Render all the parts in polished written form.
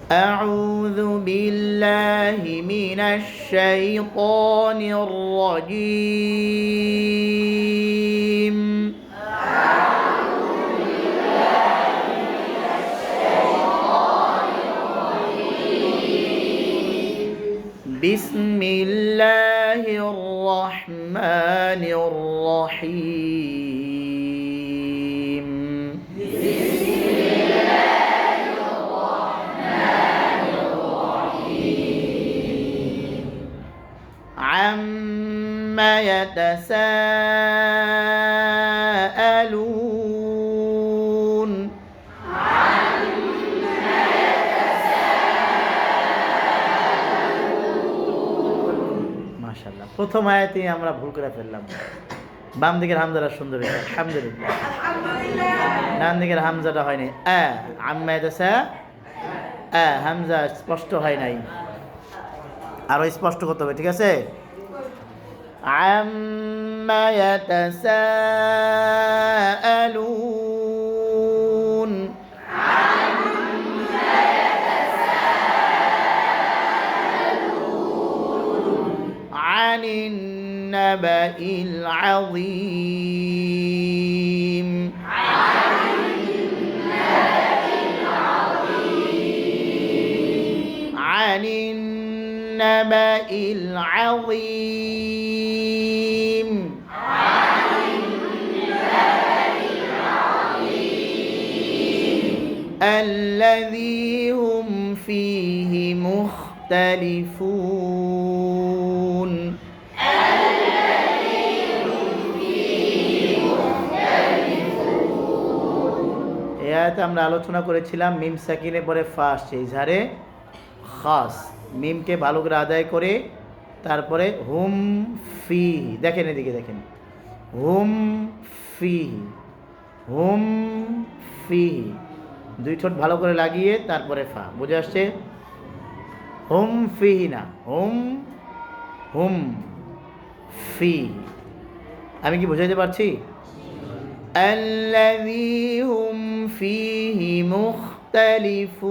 أعوذ بالله من الشيطان الرجيم بسم الله الرحمن الرحيم عما يتساءلون মাশাআল্লাহ প্রথম আয়াতে আমরা ভুল করে ফেললাম বাম দিকের হামজাটা সুন্দর হয়েছে আলহামদুলিল্লাহ ডান দিকের হামজাটা হয়নি আম্মা ইয়াতাসা হামজা স্পষ্ট হয় নাই আরো স্পষ্ট করতে হবে ঠিক আছে আম্মা ইয়াতাসাআলুন আনিন নাবাইল আযীম আনিন النبأ العظيم الذي هم فيه مختلفون এতে আমরা আলোচনা করেছিলাম মিম সাকিনের পরে ফা আসছে ইজহারে খাস মিমকে ভালো করে আদায় করে তারপরে হুম ফি দেখেন এদিকে দেখেন হুম ফি দুই ঠোঁট ভালো করে লাগিয়ে তারপরে ফা বুঝে আসছে হুম ফি না হুম ফি আমি কি বুঝাইতে পারছি আল্লাযী হুম ফীহি মুখতালিফুন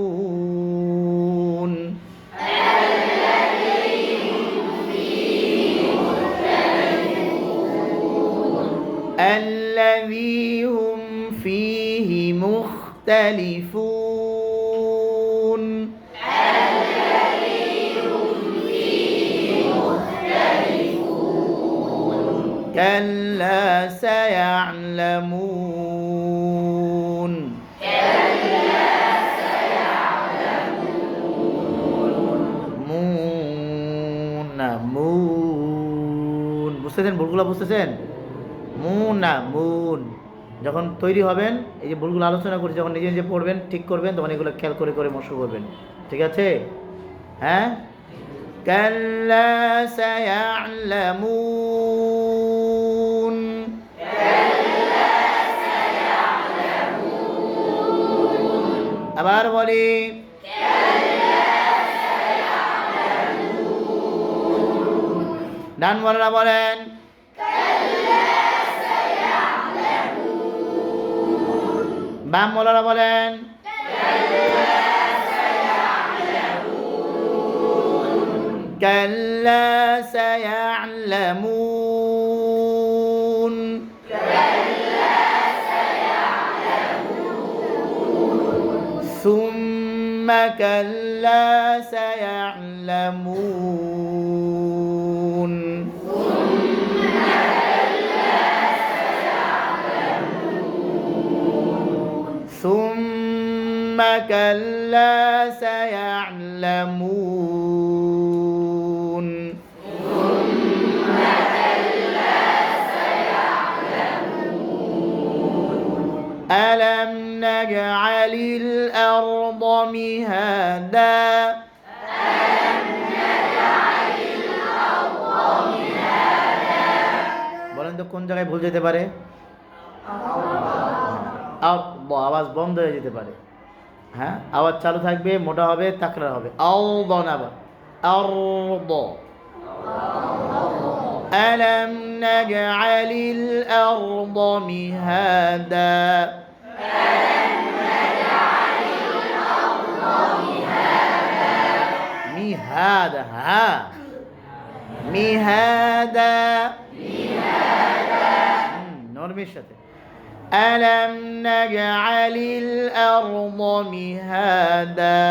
الذي هم فيه مختلفون كلا سيعلمون মুন বুঝতেছেন ভুলগুলো বুঝতেছেন মুন যখন তৈরি হবেন এই যে ভুলগুলো আলোচনা করছি যখন নিজে নিজে পড়বেন ঠিক করবেন তখন এগুলো খেয়াল করে করে মশু করবেন ঠিক আছে হ্যাঁ কাল্লা সায়ালামুন আবার বলি ডান বলারা বলেন বাম বলারা বলেন কাল্লা সায়ালামুন সুম্মা কাল্লা সায়ালামুন ثم كلا سيعلمون ألم نجعل الأرض مهادا বলেন তো কোন জায়গায় ভুল যেতে পারে আওয়াজ বন্ধ হয়ে যেতে পারে হ্যাঁ আওয়াজ চালু থাকবে মোটা হবে তাকরার হবে ألم نجعل الأرض مهادا هذا ها مهادا نورميর সাথে ألم نجعل الأرض مهادا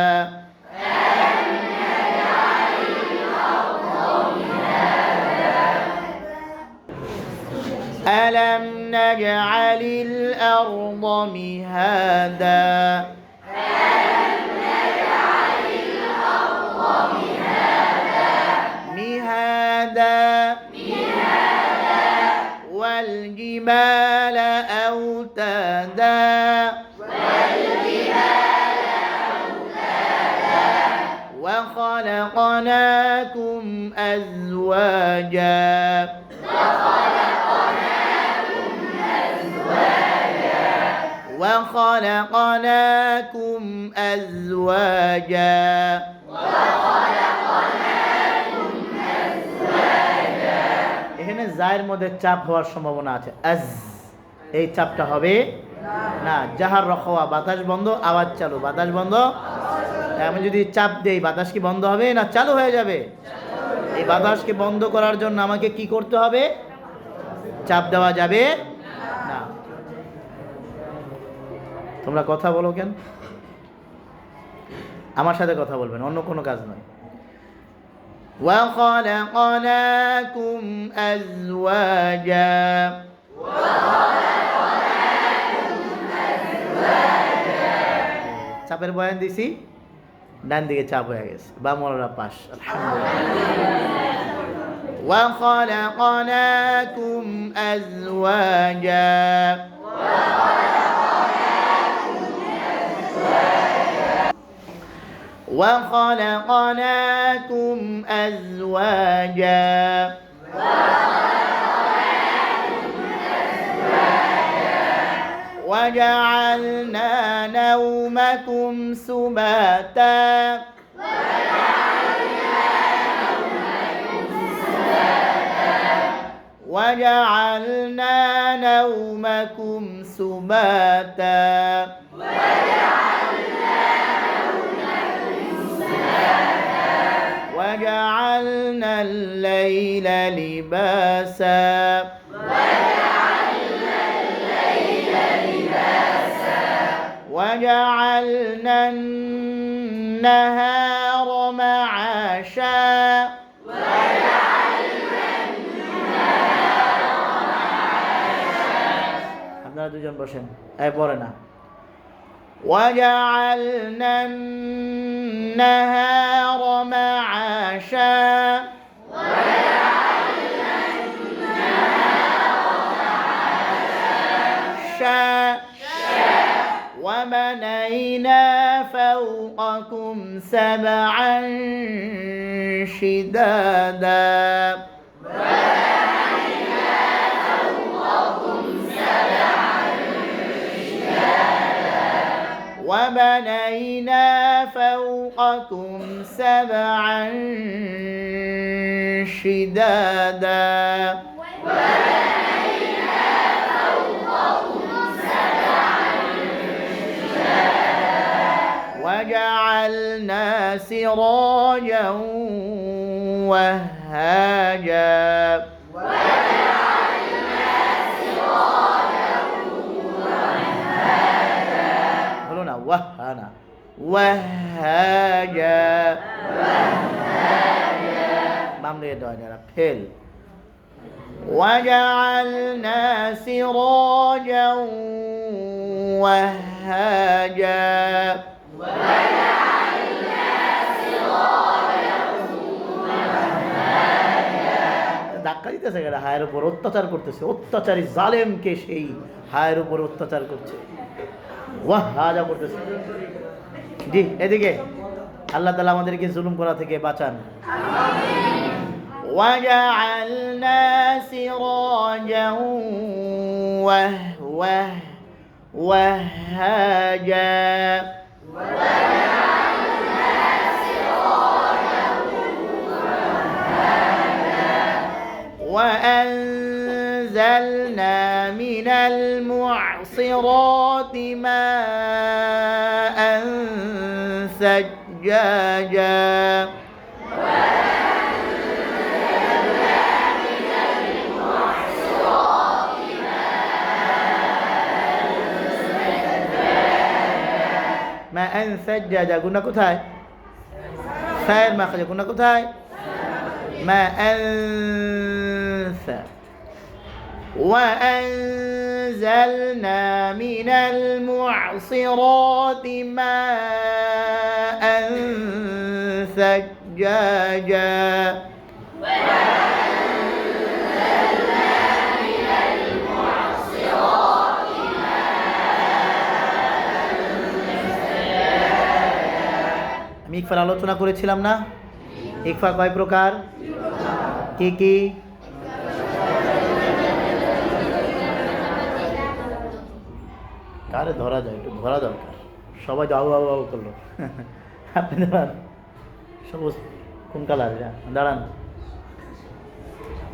ألم نجعل الأرض مهادا مهادا والجبال أوتادا وخلقناكم أزواجا وخلقناكم أزواجا এখানে জায়ের মধ্যে চাপ হওয়ার সম্ভাবনা আছে আজ এই চাপটা হবে না জাহার রখওয়া বাতাস বন্ধ আওয়াজ চালু বাতাস বন্ধ আমি যদি চাপ দেই বাতাস কি বন্ধ হবে না চালু হয়ে যাবে এই বাতাসকে বন্ধ করার জন্য আমাকে কি করতে হবে চাপ দেওয়া যাবে না তোমরা কথা বলো কেন আমার সাথে কথা বলবেন অন্য কোনো কাজ নয় وخلقناكم أزواجا চাপের বয়ান দিছি ডান দিকে চাপ হয়ে গেছে বা মোলারা পাশ আলহামদুলিল্লাহ وخلقناكم أزواجا وخلقناكم أزواجا وجعلنا نومكم سباتا وجعلنا نومكم سباتا وجعلنا الليل لباسا وجعلنا النهار معاشا আপনারা দুজন বসেন এই পড়ে না وجعلنا النهار معاشا وبنينا فوقكم سبعا شدادا وبنينا فوقكم سبعا شدادا وجعلنا سراجا وهاجا وهنا وهاجا بامدي دوانيرا فيل وجعلنا سراجا وهاجا ধাক্কা দিতেছে গেলে হায়ের উপর অত্যাচার করতেছে অত্যাচারী জালেমকে সেই হায়ের উপর অত্যাচার করছে ওয়াহাজা করতেছে জি এদিকে আল্লাহ তাআলা আমাদেরকে জুলুম করা থেকে বাঁচান وجعلنا سراجا وهاجا وأنزلنا من المعصرات ماء ثجاجا মা আন সাজ্জাদা গুনা কোথায় সায়ের মাখরাজে গুনা কোথায় মা আনসা وأنزلنا من المعصرات ماء ثجاجا আমি ইকফার আলোচনা করেছিলাম না ইকফা কয় প্রকার কি কি কারে ধরা যায় একটু ধরা দরকার সবাই তো আউ আউ আউ করলো আপনি দাঁড়ান সবুজ কোন কালার দাঁড়ান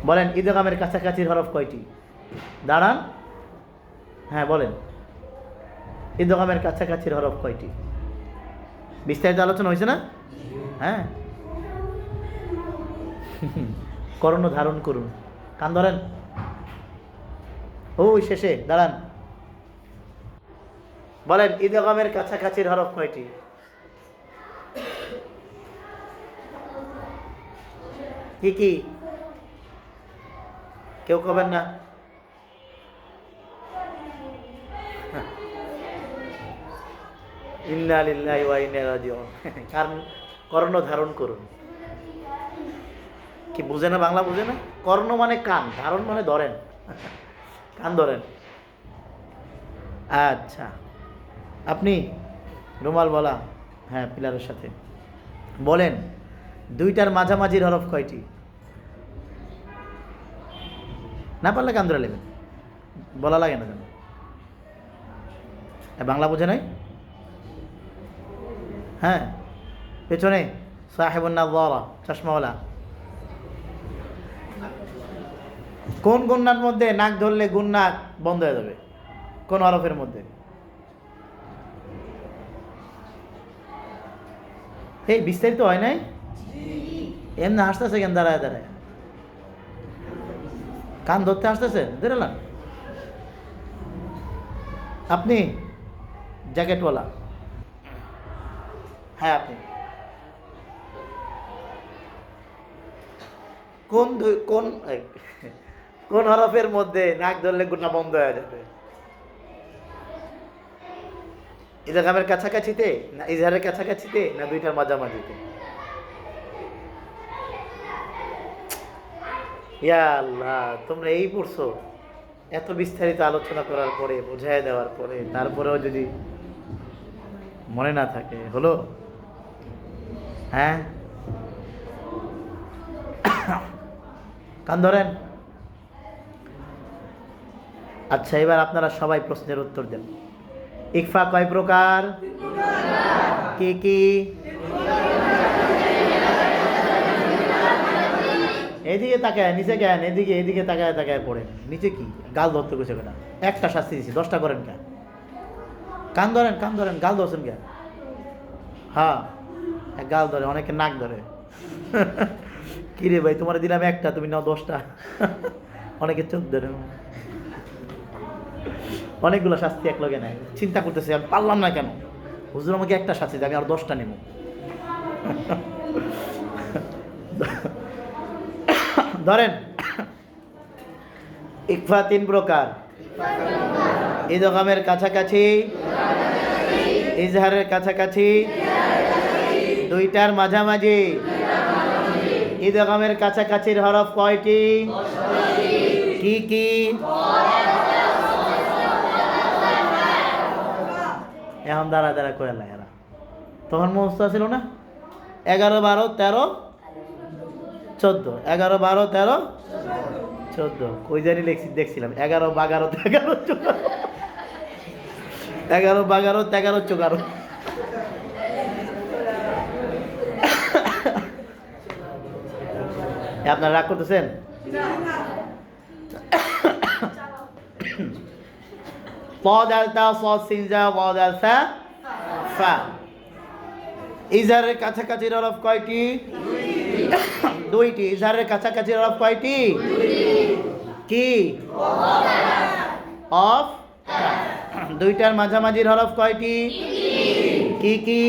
বলেন ইদগামের কাছাকাছির হরফ কয়টি দাঁড়ান হ্যাঁ বলেন ইদগামের কাছাকাছির হরফ কয়টি বিস্তারিত আলোচনা হয়েছে না হ্যাঁ কর্ণ ধারণ করুন কান ধরেন ওই শেষে দাঁড়ান বলেন ইদগামের কাছাকাছির হরফ কয়টি কি কি কেউ কবেন না ইন্না লিল্লাহি ওয়া ইন্না ইলাইহি রাজিউন কারণ কর্ণ ধারণ করুন কি বুঝে না বাংলা বুঝে না কর্ণ মানে কান ধারণ মানে ধরেন কান ধরেন আচ্ছা আপনি রুমাল বলা হ্যাঁ পিলারের সাথে বলেন দুইটার মাঝামাঝির হরফ কয়টি না পারলে কান ধরে নেবেন বলা লাগে না কেন বাংলা বোঝে নাই হ্যাঁ পেছনে সাহেবুন নাযারা চশমাওয়ালা কোন গুন্নার মধ্যে নাক ধরলে গুন্না বন্ধ হয়ে যাবে কোন হরফের মধ্যে এই বিস্তারিত হয় নাই এমনি হাসতেছে কেন দাঁড়ায় দাঁড়ায় কান ধরতে আসতেছে ধরলাম আপনি জ্যাকেটওয়ালা হ্যাঁ আপনি কোন কোন কোন হরফের মধ্যে নাক ধরলে গুণা বন্ধ হয়ে যাবে ইদগামের কাছাকাছিতে না ইজহারের কাছাকাছিতে না দুইটার মাঝামাঝিতে ইয়া আল্লাহ তোমরা এই পড়ছো এত বিস্তারিত আলোচনা করার পরে বোঝাই দেওয়ার পরে তারপরেও যদি মনে না থাকে হলো হ্যাঁ কান ধরেন আচ্ছা এবার আপনারা সবাই প্রশ্নের উত্তর দেন ইকফা কয় প্রকার কি কি এদিকে তাকায় নিচে জ্ঞান এদিকে এদিকে তাকায় তাকায় পড়েন নিচে কি গাল ধরতে গেছে কেনা একটা শাস্তি দিচ্ছি 10টা করেন কেন কান ধরেন গাল ধরছেন কেন হ্যাঁ গাল ধরে অনেকে নাক ধরে কি রে ভাই তোমার দিলাম একটা তুমি নাও 10টা অনেকে চোখ ধরে অনেকগুলো শাস্তি এক লগে নেয় চিন্তা করতেছে আমি পারলাম না কেন হুজুর আমাকে একটা শাস্তি দেয় আমি আর 10টা নেব ধরেন ইকফা 3 প্রকার ইদগামের কাছাকাছি ইজহারের কাছাকাছি দুইটার মাঝামাঝি ইদগামের কাছাকাছির হরফ কয়টি কি কি এখন দাঁড়া দাঁড়া করে না এরা তখন মুখস্থ ছিল না 11 12 13 14 11 12 13 14 কই জানি দেখছিলাম 11 12 13 11 12 13 14 আপনারা রাগ করতেছেন ইজহারের কাছাকাছি হরফ কয়টি দুইটি ইজহারের কাছাকাছি হরফ কয়টি কি অফ দুইটার মাঝামাঝির হরফ কয়টি কি কি?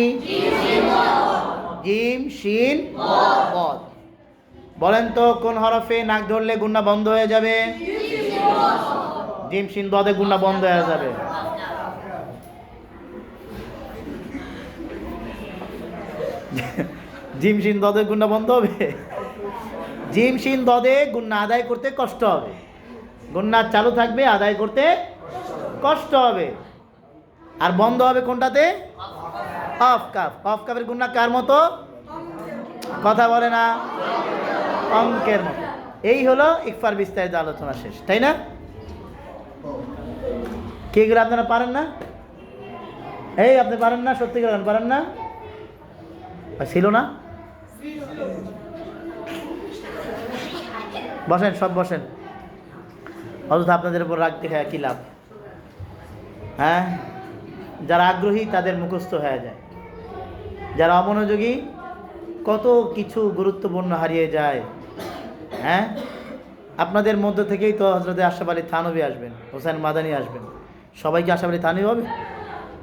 জিম শিন বদ। বলেন তো কোন হরফে নাক ধরলে গুন্না বন্ধ হয়ে যাবে? জিম শিন বদে গুন্না বন্ধ হয়ে যাবে। জিম শিন দদে গুন্না বন্ধ হবে? জিম শিন দদে গুন্না আদায় করতে কষ্ট হবে, গুন্না চালু থাকবে, আদায় করতে কষ্ট হবে। আর বন্ধ হবে কোনটাতে? Of calf. অফ কাফের গুন্না কার মতো? কথা বলে না, অঙ্কের মতো। এই হলো ইকফার বিস্তারিত আলোচনা শেষ, তাই না? কি এগুলো আপনারা পারেন না? এই আপনি পারেন না? সত্যি করে পারেন না? ছিল না? বসেন, সব বসেন। অযথা আপনাদের উপর রাগ দেখায় কি লাভ? হ্যাঁ, যারা আগ্রহী তাদের মুখস্থ হয়ে যায়, যারা অমনোযোগী কত কিছু গুরুত্বপূর্ণ হারিয়ে যায়। হ্যাঁ, আপনাদের মধ্য থেকেই তো হযরত আশরাফ আলী থানভী আসবেন, হোসেন মাদানী আসবেন। সবাই কি আশরাফ আলী থানভী হবে?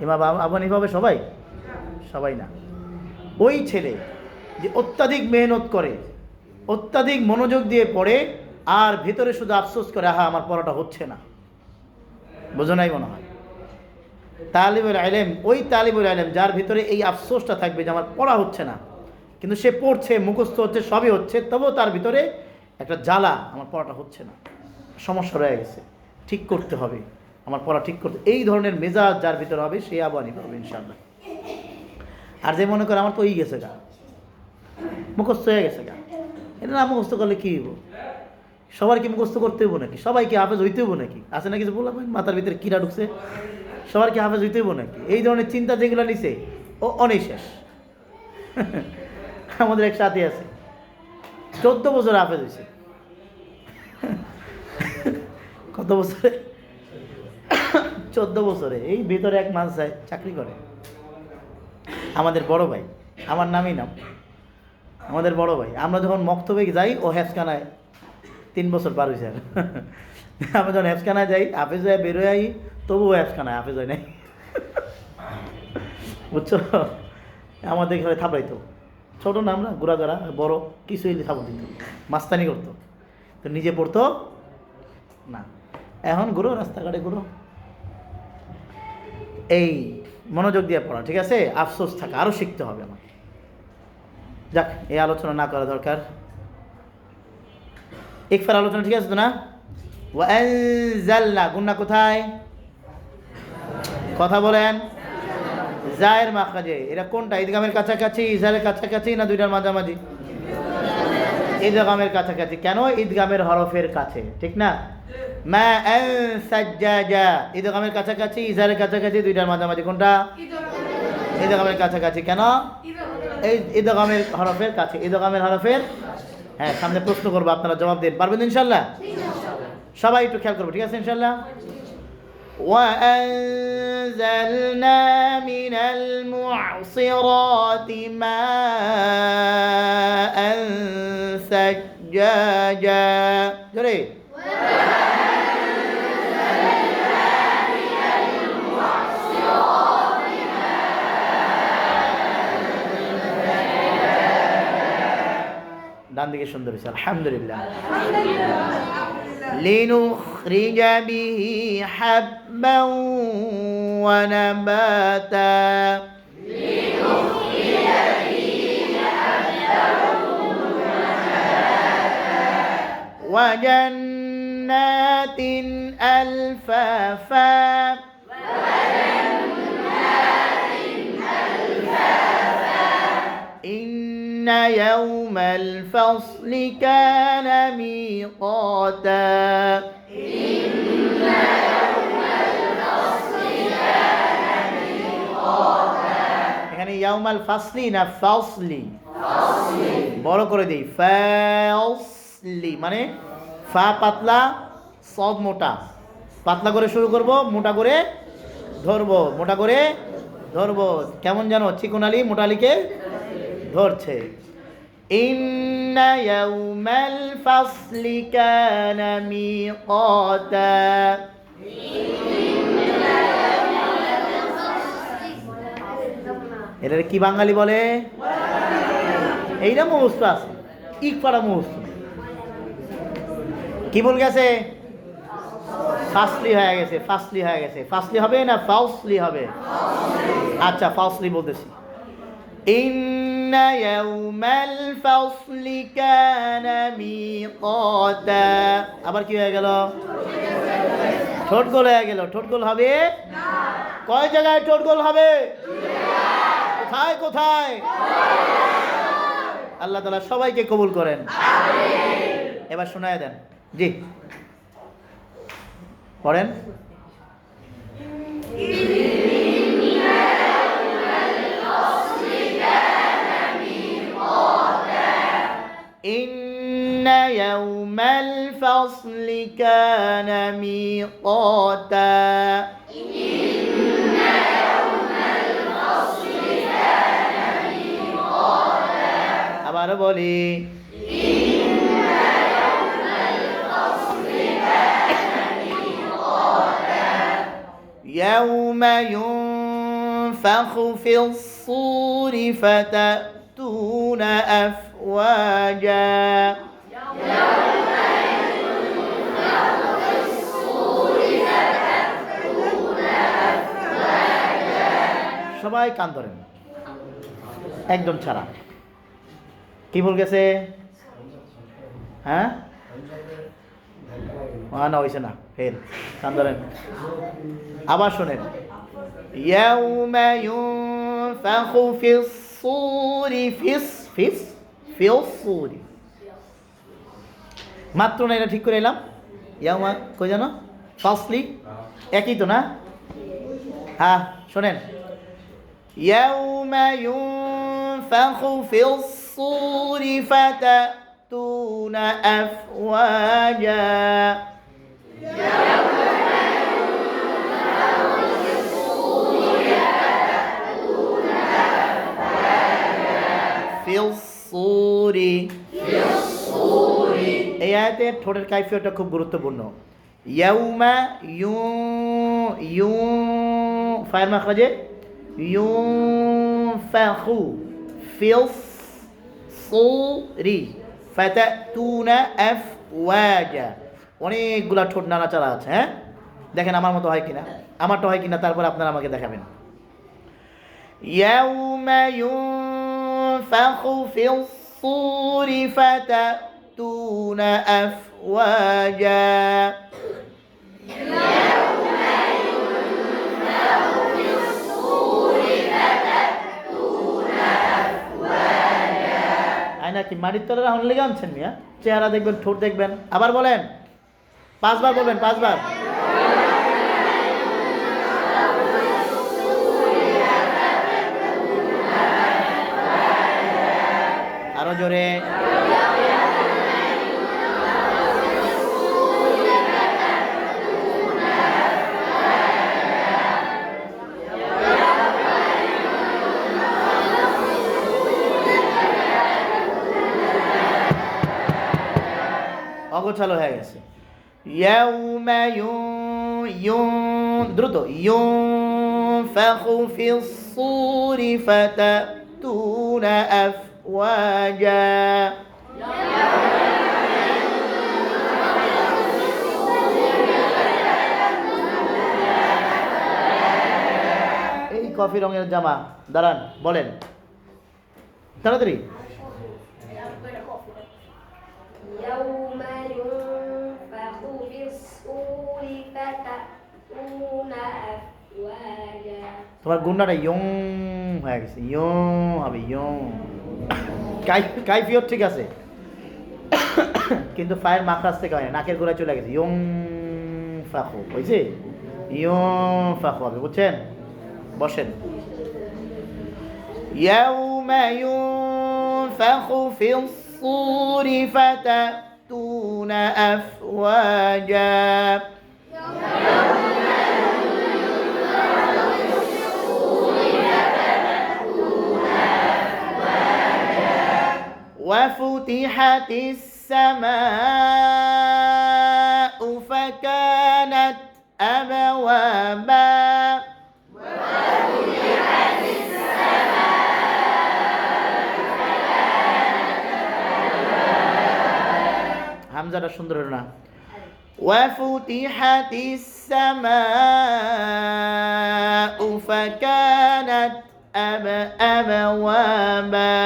ইমাম আবু হানিফা হবে? সবাই সবাই না। ওই ছেলে যে অত্যাধিক মেহনত করে, অত্যাধিক মনোযোগ দিয়ে পড়ে, আর ভিতরে শুধু আফসোস করে, আহা আমার পড়াটা হচ্ছে না। বোঝো নাই মনে হয়? তালিবুল ইলম, ওই তালিবুল ইলম যার ভিতরে এই আফসোসটা থাকবে যে আমার পড়া হচ্ছে না, কিন্তু সে পড়ছে, মুখস্থ হচ্ছে, সবই হচ্ছে, তবুও তার ভিতরে একটা জ্বালা, আমার পড়াটা হচ্ছে না, সমস্যা রয়ে গেছে, ঠিক করতে হবে, আমার পড়া ঠিক করতে। এই ধরনের মেজাজ যার ভিতরে হবে সে আবু হানিফা হবে ইনশাআল্লাহ। আর যে মনে করে আমার তো ওই গেছে গা, মুখস্থ হয়ে গেছে গা, এটা না মুখস্থ করলে কী হইব? সবার কি মুখস্থ করতে হইব নাকি? সবাই কি হাফেজ হইতে হইব নাকি? আছে না কিছু বললাম, মাথার ভিতরে কিরা ঢুকছে, সবার কি হাফেজ হইতে হইব নাকি? এই ধরনের চিন্তা যেগুলো নিছে ও অনেক শেষ। আমাদের এক সাথী আছে, 14 বছর হাফেজ হয়েছে। কত বছরে? 14 বছরে। এই ভিতরে এক মানুষ চাকরি করে, আমাদের বড় ভাই, আমার নামই নাম, আমাদের বড় ভাই। আমরা যখন মক্তবে যাই, ও হেফখানায় 3 বছর পার হয়েছে। আমরা যখন হেফখানায় যাই, হাফেজ হয়ে বেরোয় আই, তবুও হেফখানায় হাফেজ হয় নাই। বুঝছো? আমাদের ঘরে থাপড়াইতো, ছোটো না আমরা, ঘোরাঘোরা, বড় কিছু এলে থাপড় দিত, মাস্তানি করতো, তো নিজে পড়তো না। এখন ঘুরো, রাস্তাঘাটে ঘুরো, এই মনোযোগ দিয়ে পড়া, ঠিক আছে? আফসোস থাকা, আরও শিখতে হবে আমাকে। যাক, এই আলোচনা না করা দরকার। ইকফার আলোচনা ঠিক আছে তো না? ওয়ানজালনা গুন্না কোথায়? কথা বলেন। জায়ের মাখরাজে। এটা কোনটা? ঈদগামের কাছাকাছি, ইজহারের কাছাকাছি, না দুইটার মাঝামাঝি? ঈদগামের কাছাকাছি। কেন? ঈদগামের হরফের কাছে, ঠিক না? মা সাজ্জাজা ঈদগামের কাছাকাছি, ইজহারের কাছাকাছি, দুইটার মাঝামাঝি। কোনটা? ঈদগামের কাছাকাছি। কেন? এই ঈদগামের হরফের কাছে, ঈদগামের হরফের। হ্যাঁ, সামনে প্রশ্ন করবো, আপনারা জবাব দিন, পারবেন ইনশাল্লাহ? সবাই একটু খেয়াল করবো, ঠিক আছে ইনশাল্লাহ? وأنزلنا من المعصرات ماء ثجاجا جري ডান দিকে সুন্দর হয়েছে, আলহামদুলিল্লাহ। لنخرج به حبا ونباتا وجنات ألفافا إن يوم الفصل كان ميقاتا এখানে ইয়াউমাল ফাসলি না ফাসলি? বড় করে দেই, ফাসলি মানে ফা পাতলা, সদ মোটা, পাতলা করে শুরু করব, মোটা করে ধরবো, মোটা করে ধরবো। কেমন জানো? চিকনালি মোটালিকে ধরছে। ইন্না ইয়াউমাল ফাসলি কানা মিকাতা। এটা কি বাঙালি বলে? এইটা মুখস্থ আছে, ইকফারা মুখস্থ। কি বল গেছে? ফাসলি হয়ে গেছে, ফাসলি হয়ে গেছে। ফাসলি হবে না ফাউসলি হবে? আচ্ছা, ফাউসলি বলতেছি। ইন্না ইয়াউমাল ফাসলি কানা মিকাতা। আবার কি হয়ে গেল? ঠোঁট গোল হয়ে গেল। ঠোঁট গোল হবে না। কয় জায়গায় ঠোঁট গোল হবে? কোথায় কোথায়? আল্লাহ তাআলা সবাইকে কবুল করেন। এবার শোনায় দেন। জি পড়েন। ইন্না ইয়াউমাল ফাসলি কানা মিকাতা। আবার বলি, يوم ينفخ في الصور فتأتون أفواجا। সবাই কান ধরেন, একদম ছাড়া। কি বল গেছে? হ্যাঁ না হয়েছে না, ফের কান ধরেন। আবার শোনেন। ইয়াউমা ইউনফাখু ফিস-সূরি ফিস-সূরি। মাত্র না, এটা ঠিক করে এলাম। ইয়াউমা কই জানো? ফাসলি একই তো না? হ্যাঁ শোনেন। ইয়াউমা ইউনফাখু ফিস-সূরি ফাতাতুনা আফওয়াজা। এই আয়াতে ঠোঁটের কাইফিয়তটা খুব গুরুত্বপূর্ণ। ইয়াউমা ইউ ইউ ফায়ের মাখরাজে ইউনফাখু ফিস সূরি ফাতাতুনা আফওয়াজা। অনেকগুলা ঠোঁট নাড়াচাড়া আছে। হ্যাঁ দেখেন আমার মতো হয় কিনা, আমারটা হয় কিনা, তারপর আপনারা আমাকে দেখাবেন। ইয়াউমা ইউনফাখু ফিস-সূরি ফাতাতুনা আফওয়াজা। আয়না কি মাটির তলে রাখুন লেগে আনছেন মিয়া? চেহারা দেখবেন, ঠোঁট দেখবেন। আবার বলেন, 5 বার বলবেন, 5 বার। আরো জোরে। অগোছালো হয়ে গেছে। ইয়াউমা দ্রুত ইউনফাখু ফিস-সূরি ফাতাতুনা আফওয়াজা। এই কফি রঙের জামা, দাঁড়ান বলেন তাড়াতাড়ি। তোমার গুন্ডাটা ইয়ং হয়ে গেছে, ইয়ং হবে, ইয়ং। কাইফিয়ত ঠিক আছে, কিন্তু ফায়ের মাখরাজ থেকে হয় না, নাকের গোড়ায় চলে গেছে। ইয়ং ফাখু হয়েছে, ইয়ং ফাখু হবে, বুঝছেন? বসেন। ইয়াউমা ইউনফাখু ফিস-সূরি ফাতাতুনা আফওয়াজা। وفتحت السماء فكانت أبوابا. وفتحت السماء হামজাটা সুন্দর হলো না وفتحت السماء فكانت أبوابا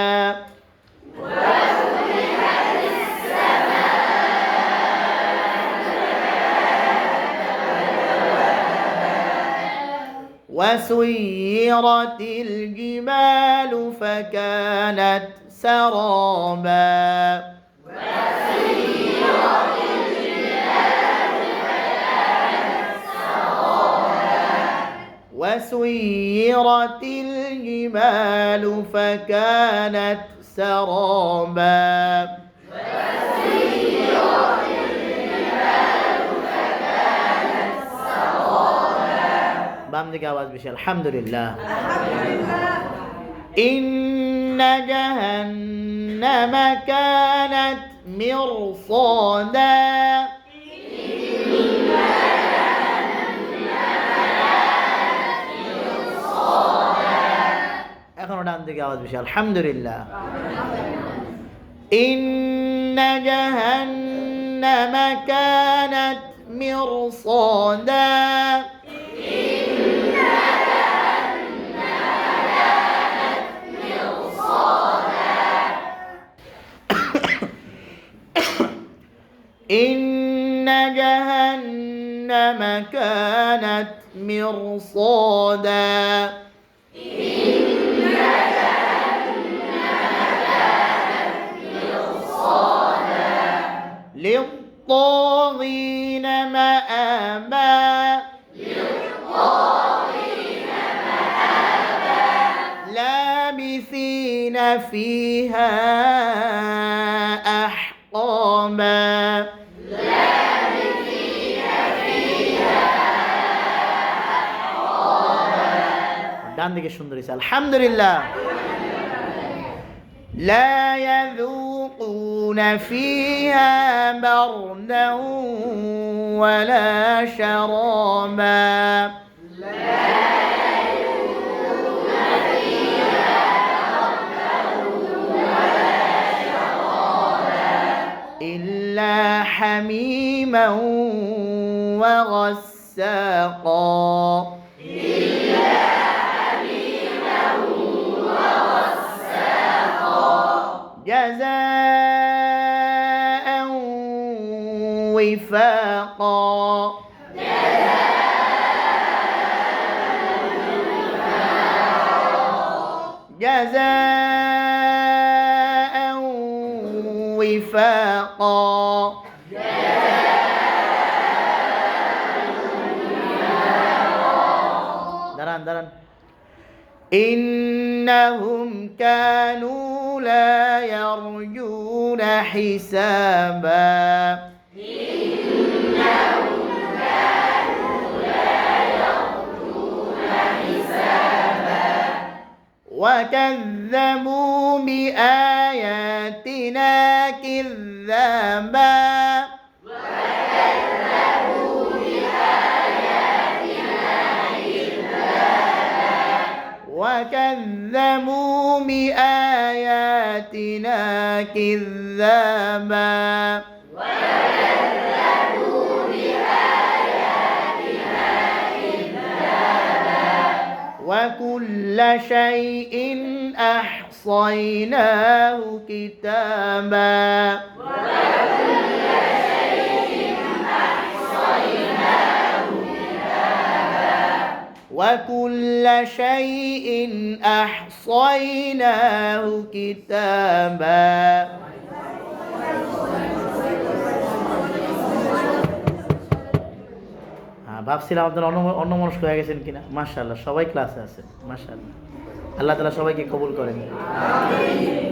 وسيرت الجبال فكانت سرابا وسيرت الجبال فكانت سرابا বাম দিকে আওয়াজ বেশি আলহামদুলিল্লাহ إن جهنم كانت مرصادا এখনো ডান দিকে আওয়াজ বেশি আলহামদুলিল্লাহ إن جهنم كانت مرصادا إن جهنم كانت مرصادا للطاغين مآبا لابثين فيها أحقابا ডান দিকে সুন্দর হয়েছে আলহামদুলিল্লাহ لا يذوقون فيها بردا ولا شرابا إلا حميما وغساقا جزاء وفاقا جزاء وفاقا دران إنهم كانوا لا يرجون حسابا إنهم كانوا لا يرجون حسابا وكذبوا بآياتنا كذابا وكذبوا بآياتنا كذابا وكل شيء أحصيناه كتابا وكل شيء أحصيناه كتابا ভাবছিলাম আপনারা অন্যমনস্ক হয়ে গেছেন কিনা মাশাআল্লাহ সবাই ক্লাসে আছেন মাশাআল্লাহ আল্লাহ তাআলা সবাইকে কবুল করেন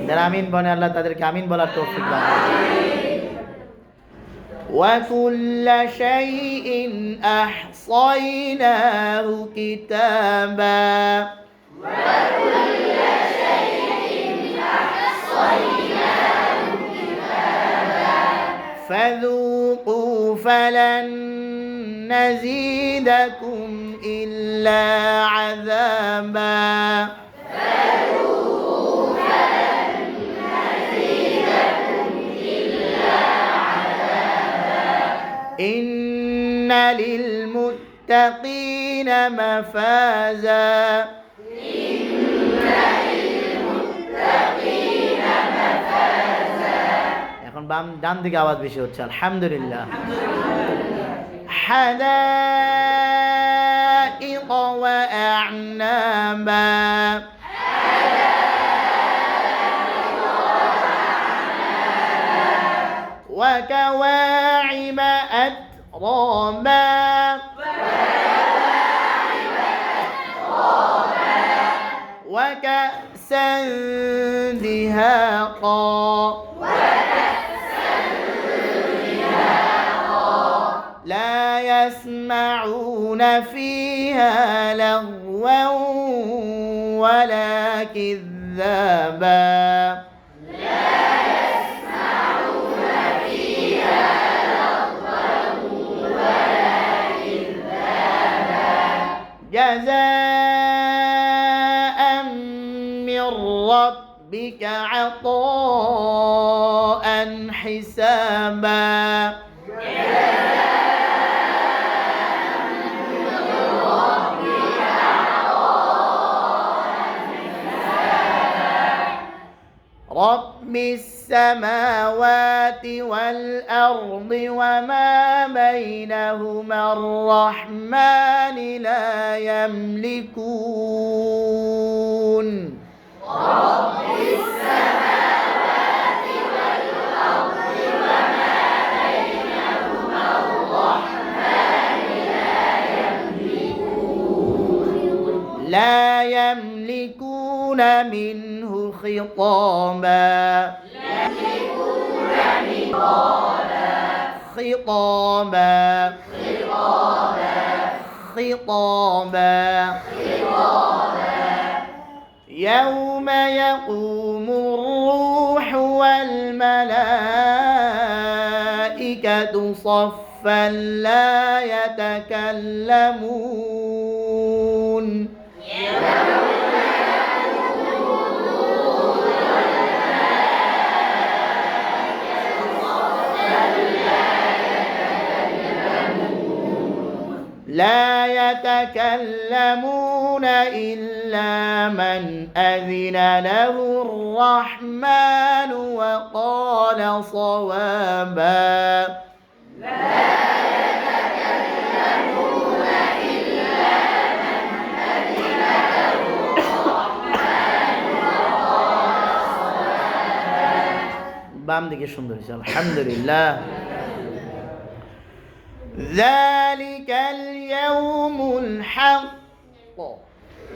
যারা আমিন বলে আল্লাহ তাদেরকে আমিন বলার তৌফিক দান وكل شيء أحصيناه كتابا وكل شيء أحصيناه كتابا فذوقوا فلن نزيدكم إلا عذابا فذوقوا فلن نزيدكم إلا عذابا إن للمتقين مفازا এখন ডান দিকে আওয়াজ বেশি হচ্ছে আলহামদুলিল্লাহ حدائق وأعنابا وكواعب أترابا وكأسا دهاقا لا يسمعون فيها لغوا ولا كذابا جزاء من ربك عطاء حسابا رب السماوات والأرض وما بينهما الرحمن لا يملكون رب السماوات والأرض وما بينهما الرحمن لا يملكون منه خطابا خطابا يوم يقوم الروح والملائكة صفا لا يتكلمون لا يتكلمون إلا من أذن له الرحمن وقال صوابا لا يتكلمون إلا من أذن له الرحمن وقال صوابا বাম দিকে সুন্দর হয়েছে আলহামদুলিল্লাহ ذلك اليوم الحق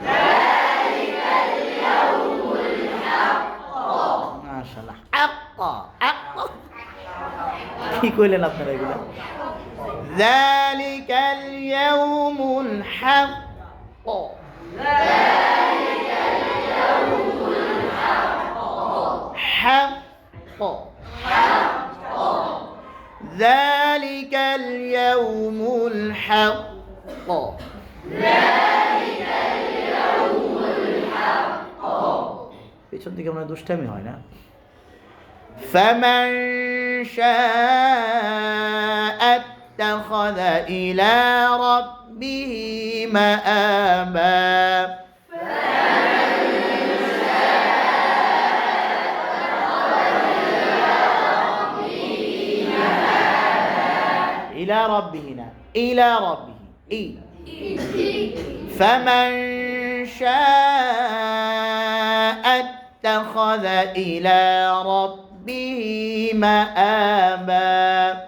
ذلك اليوم الحق ما شاء الله حق حق কি কইলেন আপনারা এগুলা ذلك اليوم الحق ذلك اليوم الحق حق ذلك اليوم الحق ذلك اليوم الحق পিছন দিকে আমরা দুষ্টামি হয় না فمن شاء اتخذ إلى ربه مآبا إلى ربهنا إلى ربه فمن شاء اتخذ إلى ربه مآبا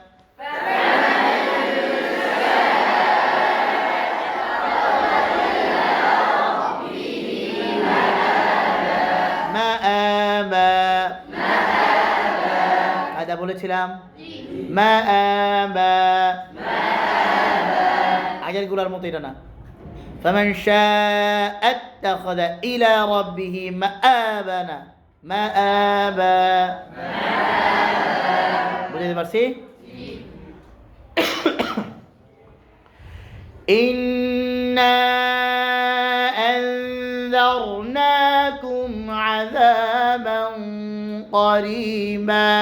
مآبا هذا বলেছিলাম مآبا আগের গুলার মতো এটা না فمن شاء اتخذ إلى ربه مآبا مآبا বুঝতে পারছি إنا أنذرناكم عذابا قريبا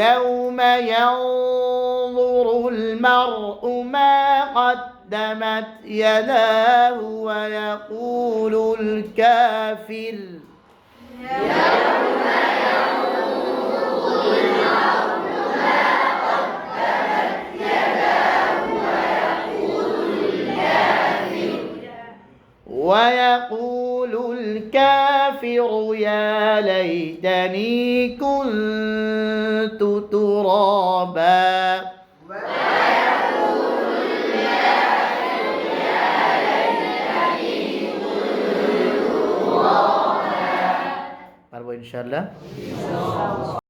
يوم ينظر المرء ما قدمت يداه ويقول الكافر ويقول الكافر يا ليتني كنت ترابا পারবো ইনশাআল্লাহ।